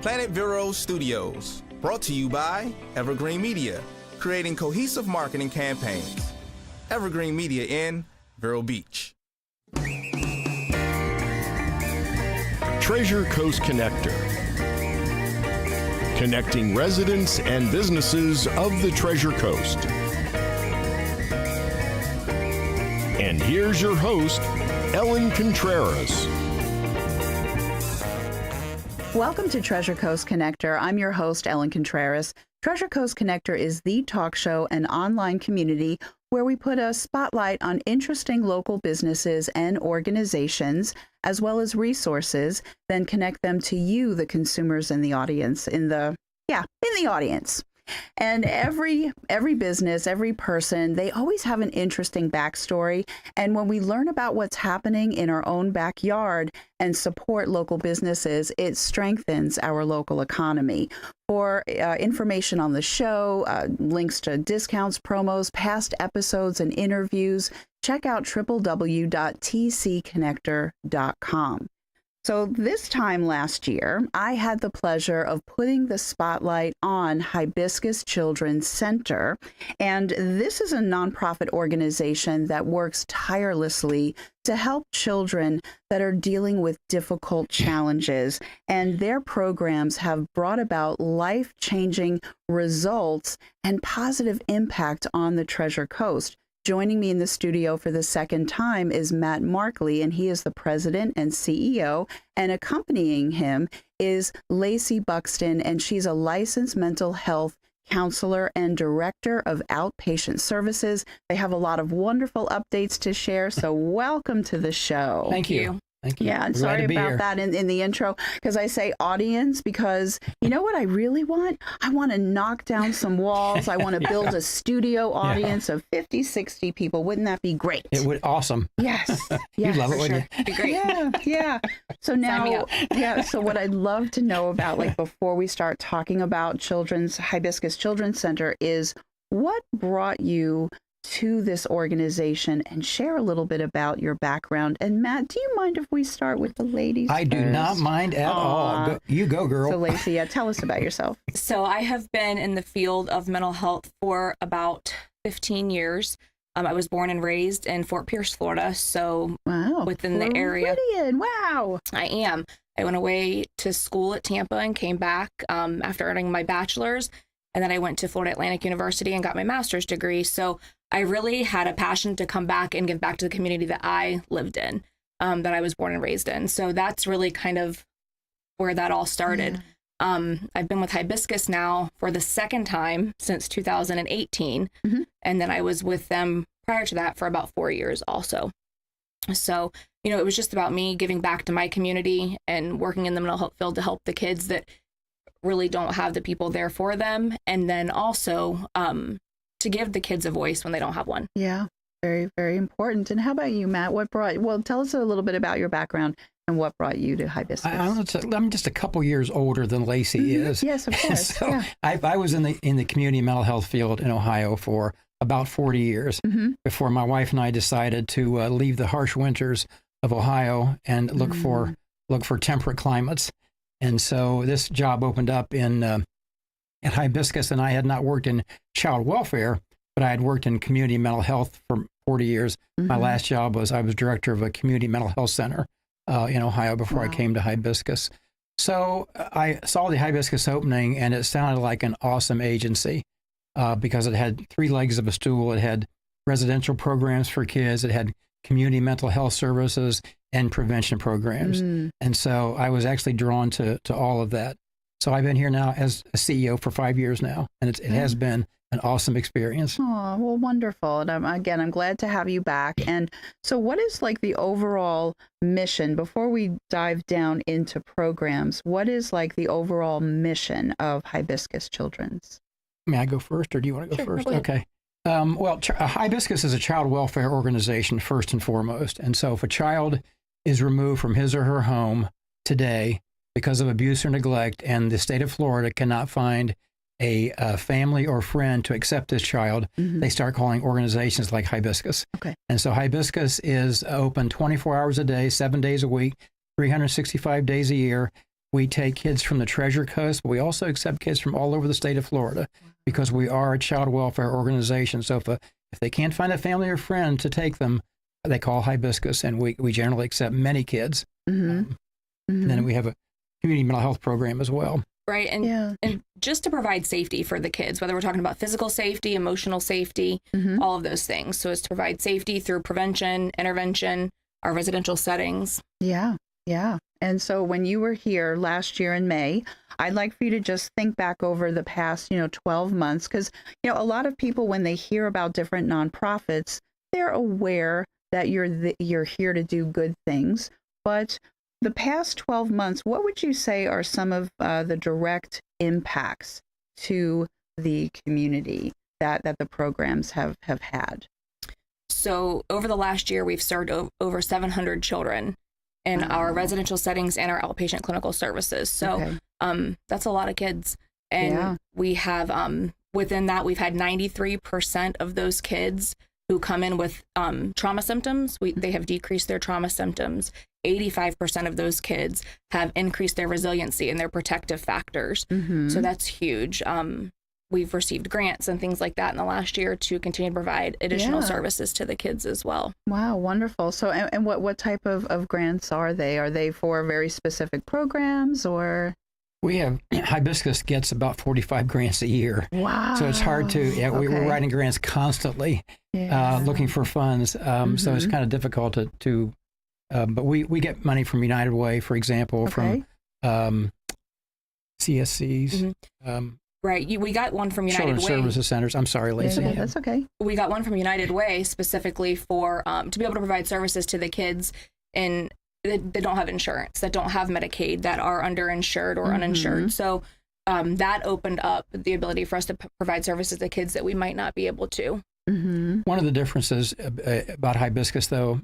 Planet Vero Studios, brought to you by Evergreen Media, creating cohesive marketing campaigns. Evergreen Media in Vero Beach. Treasure Coast Connector, connecting residents and businesses of the Treasure Coast. And here's your host, Ellen Contreras. Welcome to Treasure Coast Connector. I'm your host, Ellen Contreras. Treasure Coast Connector is the talk show and online community where we put a spotlight on interesting local businesses and organizations, as well as resources, then connect them to you, the consumers and the audience, in the audience. And every business, every person, they always have an interesting backstory. And when we learn about what's happening in our own backyard and support local businesses, it strengthens our local economy. For information on the show, links to discounts, promos, past episodes, and interviews, check out www.tcconnector.com. So this time last year, I had the pleasure of putting the spotlight on Hibiscus Children's Center. And this is a nonprofit organization that works tirelessly to help children that are dealing with difficult challenges. And their programs have brought about life-changing results and positive impact on the Treasure Coast. Joining me in the studio for the second time is Matt Markley, and he is the president and CEO. And accompanying him is Lacey Buxton, and she's a licensed mental health counselor and director of outpatient services. They have a lot of wonderful updates to share, so welcome to the show. Thank you. Thank you. Yeah, and sorry about that in the intro, because I say audience, because you know what I really want? I want to knock down some walls. I want to build a studio audience of 50, 60 people. Wouldn't that be great? It would. Awesome. Yes. You'd love it, wouldn't you? It'd be great. Yeah. So now, so what I'd love to know about, like before we start talking about Hibiscus Children's Center, is what brought you to this organization, and share a little bit about your background. And Matt, do you mind if we start with the ladies I do first? not mind at all. You go, girl. So Lacey, tell us about yourself. So I have been in the field of mental health for about 15 years. I was born and raised in Fort Pierce, Florida, so within the area. Wow. I am. I went away to school at Tampa and came back after earning my bachelor's, and then I went to Florida Atlantic University and got my master's degree. So I really had a passion to come back and give back to the community that I lived in, that I was born and raised in. So that's really kind of where that all started. Yeah. I've been with Hibiscus now for the second time since 2018. Mm-hmm. And then I was with them prior to that for about 4 years also. So, it was just about me giving back to my community and working in the mental health field to help the kids that really don't have the people there for them. And then also, to give the kids a voice when they don't have one. Yeah, very, very important. And how about you, Matt? Tell us a little bit about your background and what brought you to Hibiscus. I'm just a couple years older than Lacey is. Yes, of course. So yeah. I was in the community mental health field in Ohio for about 40 years before my wife and I decided to leave the harsh winters of Ohio and look for temperate climates. And so this job opened up at Hibiscus, and I had not worked in child welfare, but I had worked in community mental health for 40 years. My last job was I was director of a community mental health center in Ohio before I came to Hibiscus. So I saw the Hibiscus opening, and it sounded like an awesome agency because it had three legs of a stool. It had residential programs for kids. It had community mental health services and prevention programs. And so I was actually drawn to all of that. So I've been here now as a CEO for 5 years now, and it has been an awesome experience. Oh, well, wonderful. And I'm glad to have you back. And so what is like the overall mission, before we dive down into programs, what is like the overall mission of Hibiscus Children's? May I go first, or do you want to go first? Go ahead. Okay. Hibiscus is a child welfare organization first and foremost. And so if a child is removed from his or her home today because of abuse or neglect, and the state of Florida cannot find a family or friend to accept this child, they start calling organizations like Hibiscus. Okay. And so Hibiscus is open 24 hours a day, 7 days a week, 365 days a year. We take kids from the Treasure Coast, but we also accept kids from all over the state of Florida because we are a child welfare organization. So if they can't find a family or friend to take them, they call Hibiscus, and we generally accept many kids. And then we have a community mental health program as well. Right. And just to provide safety for the kids, whether we're talking about physical safety, emotional safety, all of those things. So it's to provide safety through prevention, intervention, our residential settings. Yeah. And so when you were here last year in May, I'd like for you to just think back over the past, 12 months, because, a lot of people, when they hear about different nonprofits, they're aware that you're here to do good things. But the past 12 months, what would you say are some of the direct impacts to the community that the programs have had? So over the last year, we've served over 700 children in our residential settings and our outpatient clinical services. So that's a lot of kids. And we have, within that, we've had 93% of those kids who come in with trauma symptoms. They have decreased their trauma symptoms. 85% of those kids have increased their resiliency and their protective factors. So that's huge. We've received grants and things like that in the last year to continue to provide additional services to the kids as well. Wow, wonderful. So, and what type of grants are they? Are they for very specific programs, or? We have, Hibiscus gets about 45 grants a year. Wow. So it's hard to, we're writing grants constantly, looking for funds. So it's kind of difficult to but we get money from United Way, for example, from CSCs. Right. We got one from United Children's Way. Services Centers. I'm sorry, Lacey. That's okay. We got one from United Way specifically for to be able to provide services to the kids that don't have insurance, that don't have Medicaid, that are underinsured or uninsured. So that opened up the ability for us to provide services to kids that we might not be able to. One of the differences about Hibiscus, though,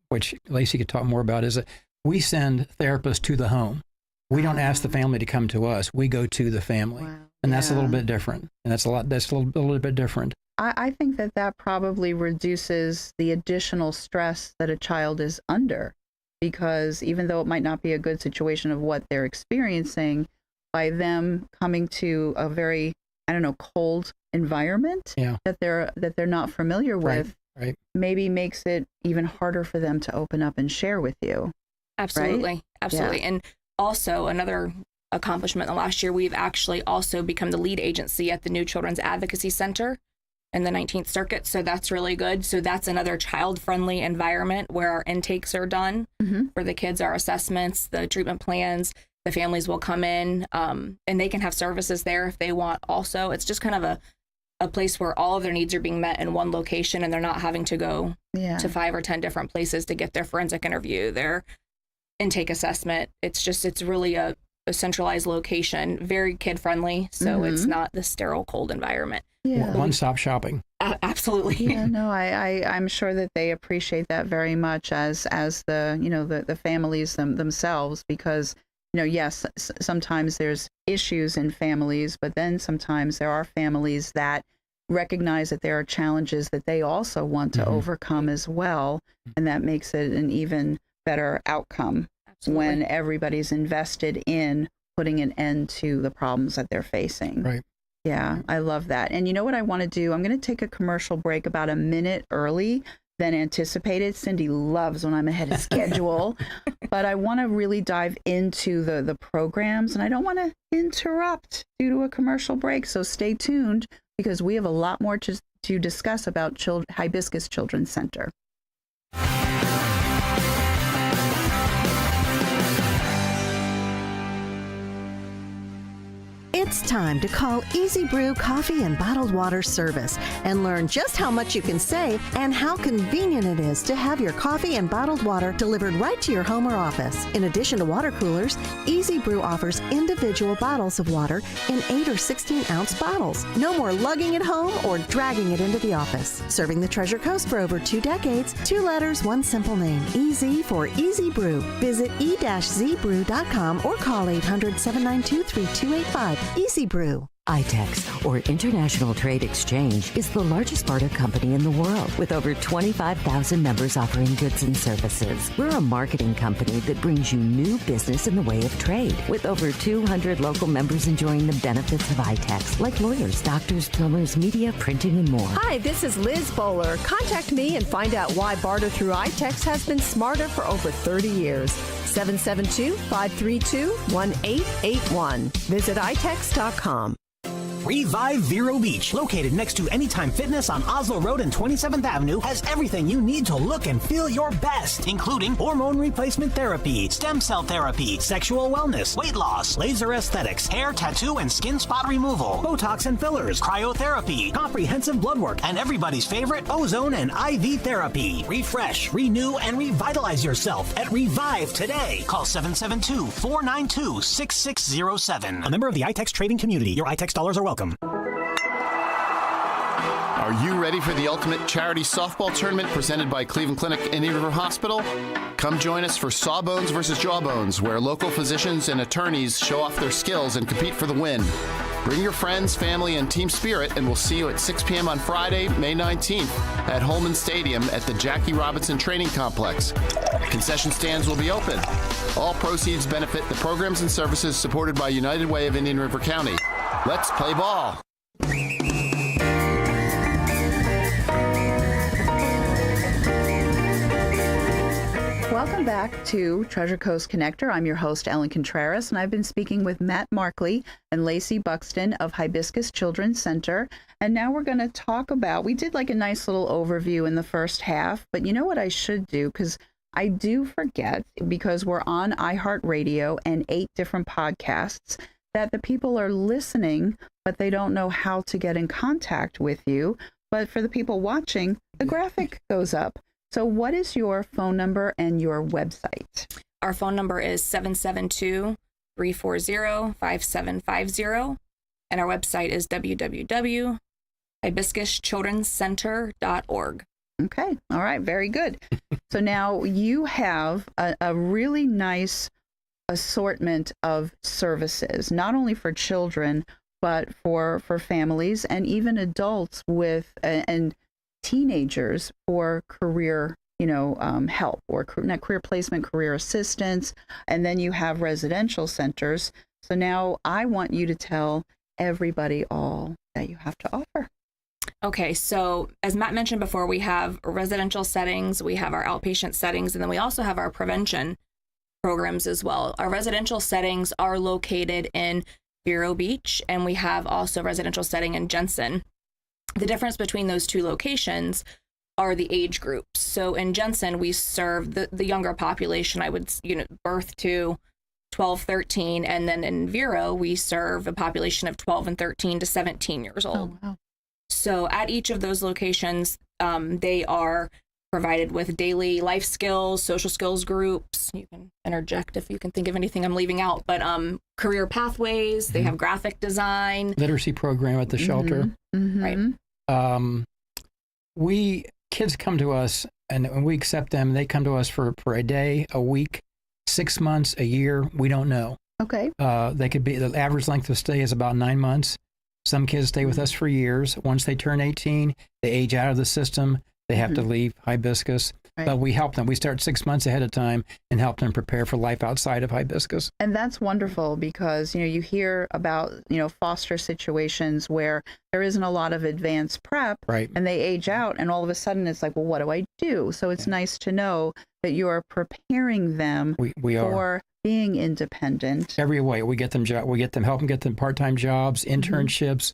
which Lacey could talk more about, is that we send therapists to the home. We don't ask the family to come to us. We go to the family. Wow. And that's a little bit different. And that's a little bit different. I think that probably reduces the additional stress that a child is under, because even though it might not be a good situation of what they're experiencing, by them coming to a very, cold environment that they're not familiar with, maybe makes it even harder for them to open up and share with you. Absolutely. Right? Absolutely. Yeah. And also another accomplishment in the last year, we've actually also become the lead agency at the New Children's Advocacy Center in the 19th Circuit. So that's really good. So that's another child-friendly environment where our intakes are done for the kids, our assessments, the treatment plans. The families will come in and they can have services there if they want also. It's just kind of a place where all of their needs are being met in one location, and they're not having to go to 5 or 10 different places to get their forensic interview, their intake assessment. It's really a centralized location, very kid friendly. So it's not the sterile, cold environment. Yeah. One-stop shopping. Absolutely. Yeah, no, I'm sure that they appreciate that very much as the families themselves, because yes, sometimes there's issues in families, but then sometimes there are families that recognize that there are challenges that they also want to overcome as well, and that makes it an even better outcome when everybody's invested in putting an end to the problems that they're facing. Right. Yeah, I love that. And you know what I want to do? I'm going to take a commercial break about a minute early than anticipated. Cindy loves when I'm ahead of schedule, but I want to really dive into the programs, and I don't want to interrupt due to a commercial break. So stay tuned, because we have a lot more to discuss about Hibiscus Children's Center. It's time to call Easy Brew Coffee and Bottled Water Service and learn just how much you can save and how convenient it is to have your coffee and bottled water delivered right to your home or office. In addition to water coolers, Easy Brew offers individual bottles of water in 8 or 16-ounce bottles. No more lugging it home or dragging it into the office. Serving the Treasure Coast for over 2 decades, 2 letters, 1 simple name. Easy for Easy Brew. Visit e-zbrew.com or call 800-792-3285. Easy Brew. ITEX, or International Trade Exchange, is the largest barter company in the world with over 25,000 members offering goods and services. We're a marketing company that brings you new business in the way of trade, with over 200 local members enjoying the benefits of ITEX, like lawyers, doctors, plumbers, media, printing, and more. Hi, this is Liz Bowler. Contact me and find out why barter through ITEX has been smarter for over 30 years. 772-532-1881. Visit itex.com. Revive Vero Beach, located next to Anytime Fitness on Oslo Road and 27th Avenue, has everything you need to look and feel your best, including hormone replacement therapy, stem cell therapy, sexual wellness, weight loss, laser aesthetics, hair, tattoo, and skin spot removal, Botox and fillers, cryotherapy, comprehensive blood work, and everybody's favorite, ozone and IV therapy. Refresh, renew, and revitalize yourself at Revive today. Call 772-492-6607. A member of the ITEX trading community. Your ITEX dollars are welcome. Are you ready for the ultimate charity softball tournament presented by Cleveland Clinic and Indian River Hospital? Come join us for Sawbones versus Jawbones, where local physicians and attorneys show off their skills and compete for the win. Bring your friends, family, and team spirit, and we'll see you at 6 p.m. on Friday, May 19th at Holman Stadium at the Jackie Robinson Training Complex. Concession stands will be open. All proceeds benefit the programs and services supported by United Way of Indian River County. Let's play ball. Welcome back to Treasure Coast Connector. I'm your host, Ellen Contreras, and I've been speaking with Matt Markley and Lacey Buxton of Hibiscus Children's Center. And now we're going to talk about, we did like a nice little overview in the first half, but you know what I should do? Because I do forget, because we're on iHeartRadio and 8 different podcasts, that the people are listening, but they don't know how to get in contact with you. But for the people watching, the graphic goes up. So what is your phone number and your website? Our phone number is 772-340-5750. And our website is www.hibiscuschildrenscenter.org. Okay. All right. Very good. So now you have a really nice assortment of services, not only for children, but for families and even adults with and teenagers for career, help or career placement, career assistance. And then you have residential centers. So now I want you to tell everybody all that you have to offer. Okay, so as Matt mentioned before, we have residential settings, we have our outpatient settings, and then we also have our prevention programs as well. Our residential settings are located in Vero Beach, and we have also a residential setting in Jensen. The difference between those two locations are the age groups. So in Jensen, we serve the younger population, I would, birth to 12, 13, and then in Vero, we serve a population of 12 and 13 to 17 years old. Oh, wow. So at each of those locations, they are provided with daily life skills, social skills groups. You can interject if you can think of anything I'm leaving out, but career pathways, they have graphic design. Literacy program at the shelter. Right. Kids come to us and when we accept them, they come to us for a day, a week, 6 months, a year. We don't know. Okay. They could be, the average length of stay is about 9 months. Some kids stay with us for years. Once they turn 18, they age out of the system. They have to leave Hibiscus. Right. But we help them. We start 6 months ahead of time and help them prepare for life outside of Hibiscus. And that's wonderful because, you hear about, foster situations where there isn't a lot of advanced prep right. and they age out and all of a sudden it's like, well, what do I do? So it's nice to know that you are preparing them for being independent. Every way. We get them help them get them part-time jobs, internships.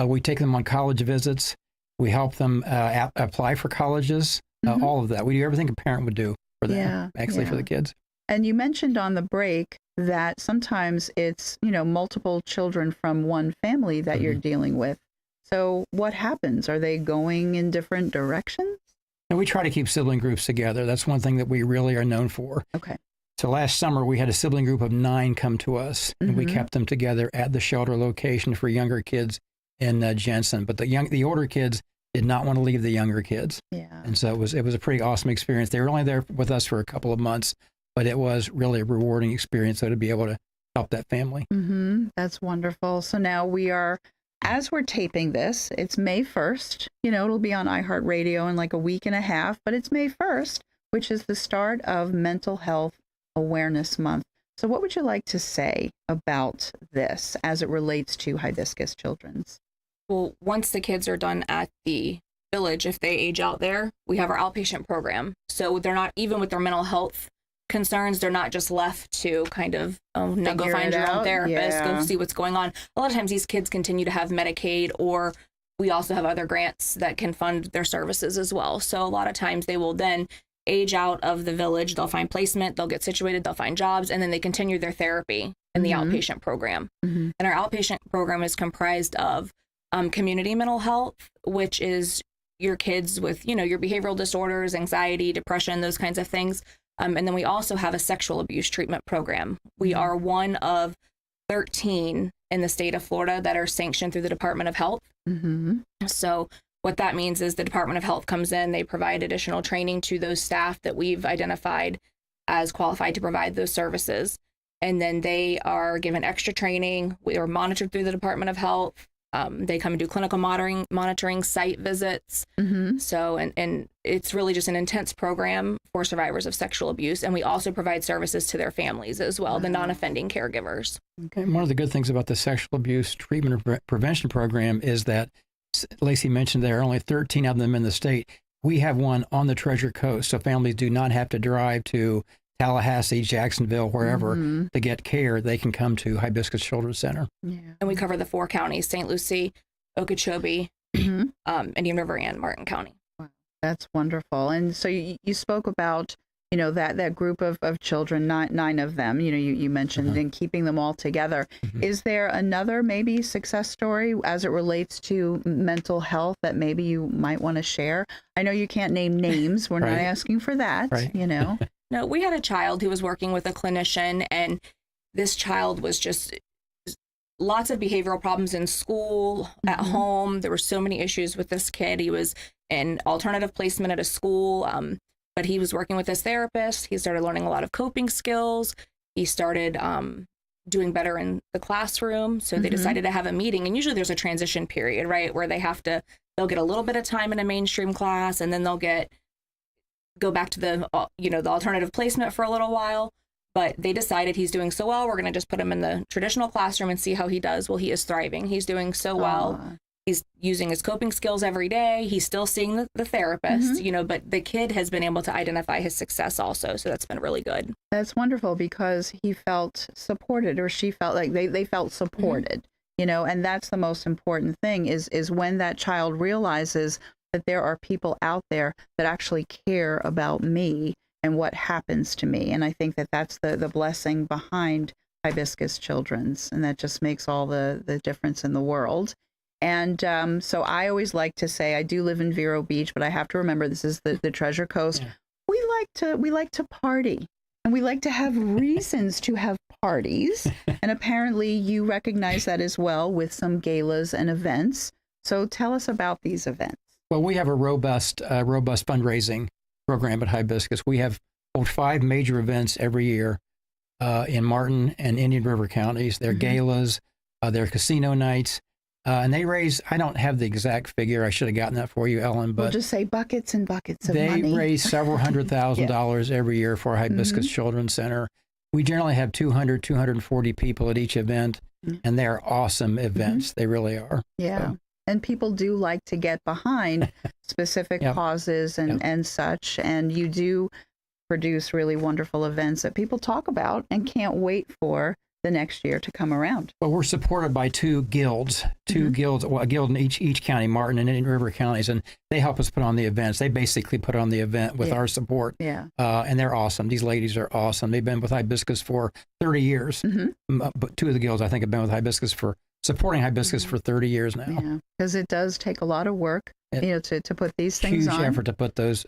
We take them on college visits. We help them apply for colleges. All of that. We do everything a parent would do for them, for the kids. And you mentioned on the break that sometimes it's, multiple children from one family that you're dealing with. So what happens? Are they going in different directions? And we try to keep sibling groups together. That's one thing that we really are known for. Okay. So last summer, we had a sibling group of 9 come to us, and we kept them together at the shelter location for younger kids in Jensen. But the older kids did not want to leave the younger kids. Yeah. And so it was a pretty awesome experience. They were only there with us for a couple of months, but it was really a rewarding experience. So to be able to help that family. That's wonderful. So now as we're taping this, it's May 1st. It'll be on iHeartRadio in like a week and a half, but it's May 1st, which is the start of Mental Health Awareness Month. So what would you like to say about this as it relates to Hibiscus Children's? Well, once the kids are done at the village, if they age out there, we have our outpatient program. So they're not, even with their mental health concerns, they're not just left to kind of, now go find your own therapist, go see what's going on. A lot of times these kids continue to have Medicaid, or we also have other grants that can fund their services as well. So a lot of times they will then age out of the village, they'll find placement, they'll get situated, they'll find jobs, and then they continue their therapy in the outpatient program. And our outpatient program is comprised of community mental health, which is your kids with, your behavioral disorders, anxiety, depression, those kinds of things. And then we also have a sexual abuse treatment program. We are one of 13 in the state of Florida that are sanctioned through the Department of Health. So what that means is the Department of Health comes in, they provide additional training to those staff that we've identified as qualified to provide those services. And then they are given extra training. We are monitored through the Department of Health. They come and do clinical monitoring, site visits. So, and it's really just an intense program for survivors of sexual abuse. And we also provide services to their families as well, the non-offending caregivers. Okay. One of the good things about the sexual abuse treatment and prevention program is that Lacey mentioned there are only 13 of them in the state. We have one on the Treasure Coast, so families do not have to drive to Tallahassee, Jacksonville, wherever to get care. They can come to Hibiscus Children's Center. And we cover the 4 counties, St. Lucie, Okeechobee, Indian River, and Martin County. Wow, that's wonderful. And so you spoke about, that group of children, nine of them, you mentioned, and keeping them all together. Is there another maybe success story as it relates to mental health that maybe you might want to share? I know you can't name names. We're not asking for that, No, we had a child who was working with a clinician, and this child was just lots of behavioral problems in school, at home. There were so many issues with this kid. He was in alternative placement at a school, but he was working with his therapist. He started learning a lot of coping skills. He started doing better in the classroom. So they decided to have a meeting. And usually there's a transition period, right, where they'll get a little bit of time in a mainstream class, and then they'll go back to the alternative placement for a little while. But they decided he's doing so well, we're going to just put him in the traditional classroom and see how he does. Well, he is thriving. He's doing so well. He's using his coping skills every day. He's still seeing the therapist, but the kid has been able to identify his success also. So that's been really good. That's wonderful, because he felt supported, or she felt like they felt supported, and that's the most important thing is when that child realizes that there are people out there that actually care about me and what happens to me. And I think that that's the blessing behind Hibiscus Children's, and that just makes all the difference in the world. And so I always like to say, I do live in Vero Beach, but I have to remember this is the Treasure Coast. Yeah. We like to party, and we like to have reasons to have parties. And apparently you recognize that as well with some galas and events. So tell us about these events. Well, we have a robust fundraising program at Hibiscus. We hold 5 major events every year in Martin and Indian River counties. They're galas, they're casino nights, and they raise, I don't have the exact figure. I should have gotten that for you, Ellen. But we'll just say buckets and buckets of money. They raise several $100,000 every year for Hibiscus Children's Center. We generally have 240 people at each event, and they're awesome events. They really are. Yeah. So. And people do like to get behind specific causes and such. And you do produce really wonderful events that people talk about and can't wait for the next year to come around. Well, we're supported by 2 guilds, well, a guild in each county, Martin and Indian River counties, and they help us put on the events. They basically put on the event with our support. Yeah. And they're awesome. These ladies are awesome. They've been with Hibiscus for 30 years. But 2 of the guilds, I think, have been with Hibiscus supporting Hibiscus for 30 years now. Yeah, because it does take a lot of work, to put these things on. Huge effort to put those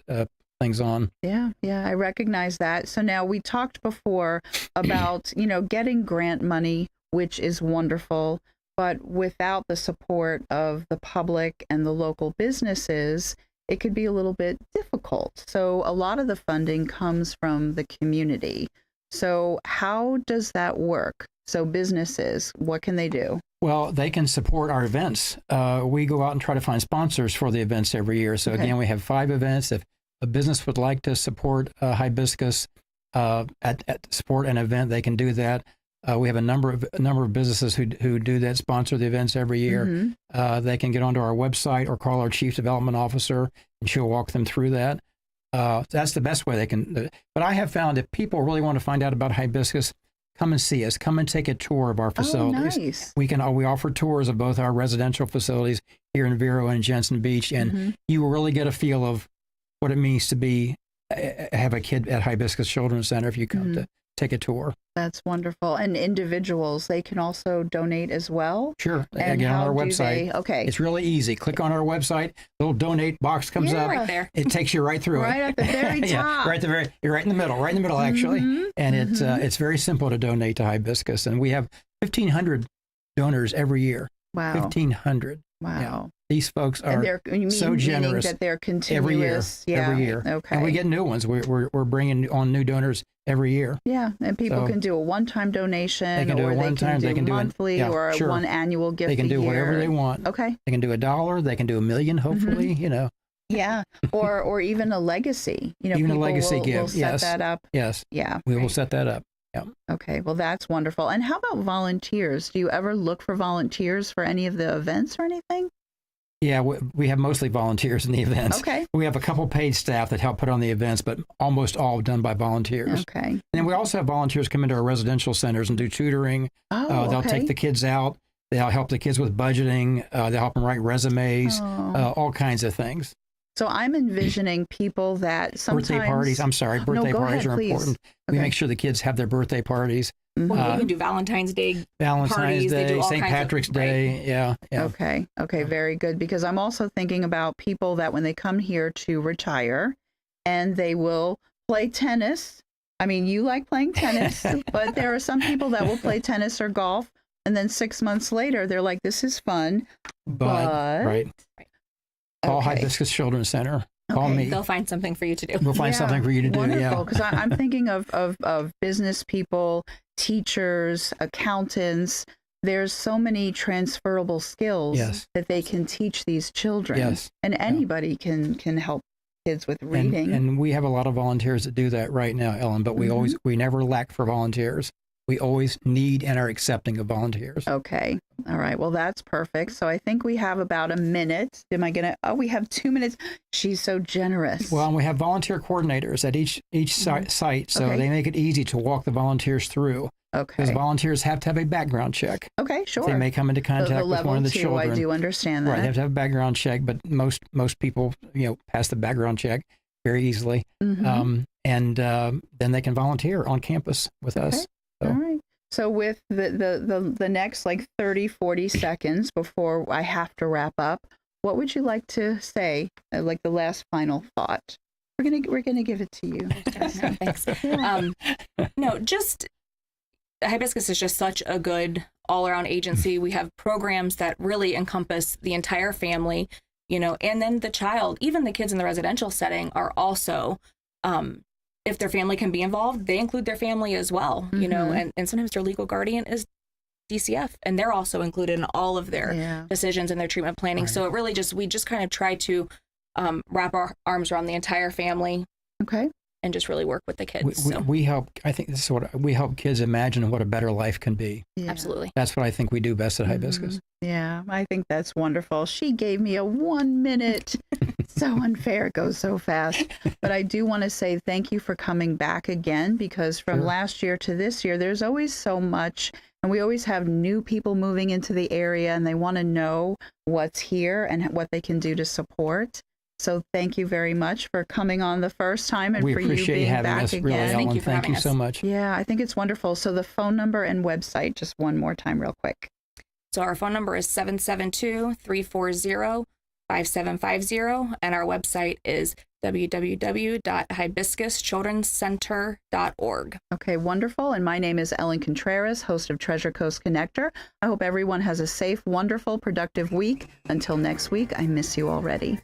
things on. Yeah, I recognize that. So now we talked before about, getting grant money, which is wonderful, but without the support of the public and the local businesses, it could be a little bit difficult. So a lot of the funding comes from the community. So how does that work? So businesses, what can they do? Well, they can support our events. We go out and try to find sponsors for the events every year. So again, we have 5 events. If a business would like to support Hibiscus support an event, they can do that. We have a number of businesses who do that, sponsor the events every year. They can get onto our website or call our chief development officer, and she'll walk them through that. That's the best way they can. But I have found if people really want to find out about Hibiscus, come and see us. Come and take a tour of our facilities. Oh, nice. We offer tours of both our residential facilities here in Vero and Jensen Beach, and you will really get a feel of what it means to have a kid at Hibiscus Children's Center if you come to take a tour. That's wonderful. And individuals, they can also donate as well? Sure. And again, on our how do website. Okay. It's really easy. Click on our website. Little donate box comes up. Right there. It takes you right through Right it. at the very top. Right at the very. You're right in the middle actually. And it's very simple to donate to Hibiscus. And we have 1,500 donors every year. Wow. 1,500. Wow. Yeah. These folks are you so meaning generous. that they're continuous. Every year. Okay. And we get new ones. We're bringing on new donors every year. Yeah, and people can do a one-time donation, they can do or a one-time, they can do monthly, or sure. one annual gift. They can do a year. whatever they want. Okay. They can do $1. They can do $1 million. Hopefully, Yeah, or even a legacy. Even a legacy gift. Will set that up. Yes. Yeah. We will set that up. Yeah. Okay. Well, that's wonderful. And how about volunteers? Do you ever look for volunteers for any of the events or anything? Yeah, we have mostly volunteers in the events. Okay. We have a couple paid staff that help put on the events, but almost all done by volunteers. Okay. And then we also have volunteers come into our residential centers and do tutoring. They'll take the kids out. They'll help the kids with budgeting. They'll help them write resumes, all kinds of things. So I'm envisioning people that sometimes... Birthday parties. I'm sorry. Birthday parties are important. Okay. We make sure the kids have their birthday parties. Well, you can do Valentine's Day parties. They do all St. kinds Patrick's of, Day. right? Yeah. Okay, very good. Because I'm also thinking about people that when they come here to retire and they will play tennis. I mean, you like playing tennis, but there are some people that will play tennis or golf. And then 6 months later, they're like, this is fun. But right. Call Hibiscus Children's Center. Call me. They'll find something for you to do. We'll find something for you to do. Wonderful, because I'm thinking of business people, teachers, accountants. There's so many transferable skills that they can teach these children. Yes. And anybody can help kids with reading. And we have a lot of volunteers that do that right now, Ellen, but we never lack for volunteers. We always need and are accepting of volunteers. Okay. All right. Well, that's perfect. So I think we have about a minute. We have 2 minutes. She's so generous. Well, and we have volunteer coordinators at each site, so they make it easy to walk the volunteers through. Okay. Because volunteers have to have a background check. Okay, sure. They may come into contact with one of the children. I do understand that. Right, they have to have a background check, but most people, pass the background check very easily. And then they can volunteer on campus with us. So. All right. So with the next 30, 40 seconds before I have to wrap up, what would you like to say, like the last final thought? We're gonna give it to you. Thanks. Just Hibiscus is just such a good all-around agency. We have programs that really encompass the entire family, and then the child, even the kids in the residential setting are also, if their family can be involved, they include their family as well, and sometimes their legal guardian is DCF, and they're also included in all of their decisions and their treatment planning. Right. So it really we just kind of try to wrap our arms around the entire family. Okay. And just really work with the kids. We help, I think this is we help kids imagine what a better life can be. Yeah. Absolutely. That's what I think we do best at Hibiscus. Yeah, I think that's wonderful. She gave me a 1 minute. So unfair. It goes so fast. But I do want to say thank you for coming back again, because from last year to this year, there's always so much. And we always have new people moving into the area, and they want to know what's here and what they can do to support. So thank you very much for coming on the first time, and for you being back us, again. Really, Ellen. Thank you so much. Yeah, I think it's wonderful. So the phone number and website, just one more time real quick. So our phone number is 772-340-5750, and our website is www.hibiscuschildrencenter.org. Okay, wonderful. And my name is Ellen Contreras, host of Treasure Coast Connector. I hope everyone has a safe, wonderful, productive week. Until next week, I miss you already.